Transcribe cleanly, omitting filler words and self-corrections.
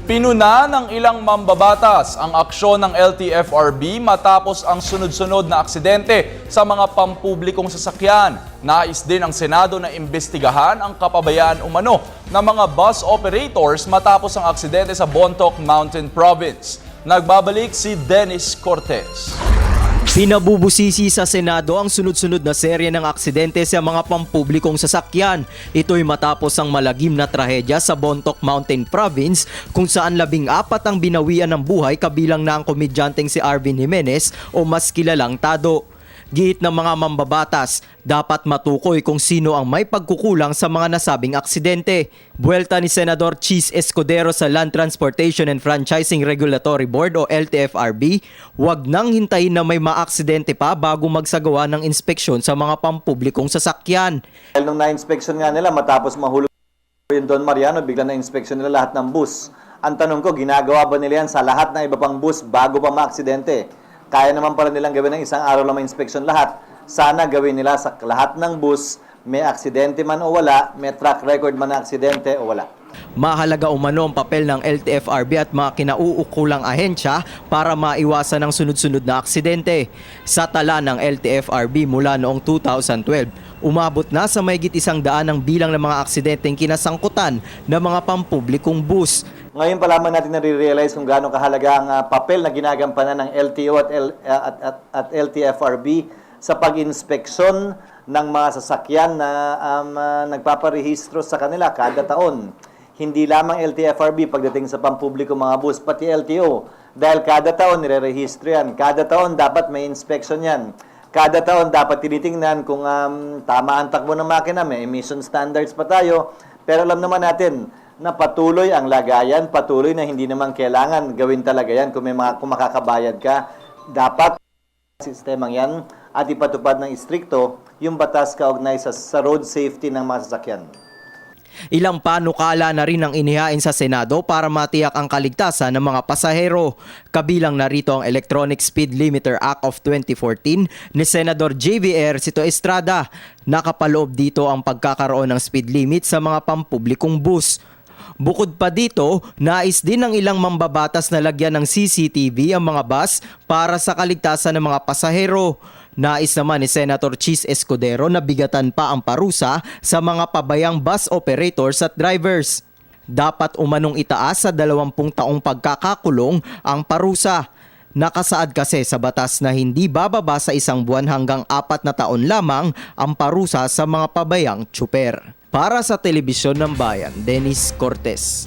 Pinuna ng ilang mambabatas ang aksyon ng LTFRB matapos ang sunod-sunod na aksidente sa mga pampublikong sasakyan. Nais din ng Senado na imbestigahan ang kapabayaan umano ng mga bus operators matapos ang aksidente sa Bontoc Mountain Province. Nagbabalik si Dennis Cortez. Pinabubusisi sa Senado ang sunod-sunod na serye ng aksidente sa mga pampublikong sasakyan. Ito'y matapos ang malagim na trahedya sa Bontoc Mountain Province kung saan 14 ang binawian ng buhay kabilang na ang komedyanteng si Arvin Jimenez o mas kilalang Tado. Giit ng mga mambabatas, dapat matukoy kung sino ang may pagkukulang sa mga nasabing aksidente. Buwelta ni Senador Chis Escudero sa Land Transportation and Franchising Regulatory Board o LTFRB, huwag nang hintayin na may maaksidente pa bago magsagawa ng inspeksyon sa mga pampublikong sasakyan. Dahil nung na-inspeksyon nga nila, matapos mahulog yung Don Mariano, bigla na-inspeksyon nila lahat ng bus. Ang tanong ko, ginagawa ba nila yan sa lahat ng iba pang bus bago pa maaksidente? Kaya naman pala nilang gawin ng isang araw lang ma-inspeksyon lahat. Sana gawin nila sa lahat ng bus, may aksidente man o wala, may track record man na aksidente o wala. Mahalaga umano ang papel ng LTFRB at mga kinauukulang ahensya para maiwasan ang sunod-sunod na aksidente. Sa tala ng LTFRB mula noong 2012, umabot na sa mahigit 100 ang bilang ng mga aksidenteng kinasangkutan ng mga pampublikong bus. Ngayon pa lamang natin nare-realize kung gaano kahalaga ang papel na ginagampanan ng LTO at LTFRB sa pag-inspeksyon ng mga sasakyan na nagpaparehistro sa kanila kada taon. Hindi lamang LTFRB pagdating sa pampubliko mga bus, pati LTO. Dahil kada taon nire-rehistro yan. Kada taon dapat may inspection yan. Kada taon dapat tinitingnan kung tama ang takbo ng makina, may emission standards pa tayo. Pero alam naman natin na patuloy ang lagayan, patuloy na hindi naman kailangan gawin talaga yan kung makakabayad ka. Dapat sistemang yan at ipatupad ng istrikto yung batas kaugnay sa road safety ng mga sasakyan. Ilang panukala na rin ang inihain sa Senado para matiyak ang kaligtasan ng mga pasahero. Kabilang narito ang Electronic Speed Limiter Act of 2014 ni Senador JVR Cito Estrada. Nakapaloob dito ang pagkakaroon ng speed limit sa mga pampublikong bus. Bukod pa dito, nais din ng ilang mambabatas na lagyan ng CCTV ang mga bus para sa kaligtasan ng mga pasahero. Nais naman ni Senator Chis Escudero na bigatan pa ang parusa sa mga pabayang bus operators at drivers. Dapat umanong itaas sa 20 taong pagkakakulong ang parusa. Nakasaad kasi sa batas na hindi bababa sa 1 buwan hanggang 4 na taon lamang ang parusa sa mga pabayang tsuper. Para sa Telebisyon ng Bayan, Dennis Cortez.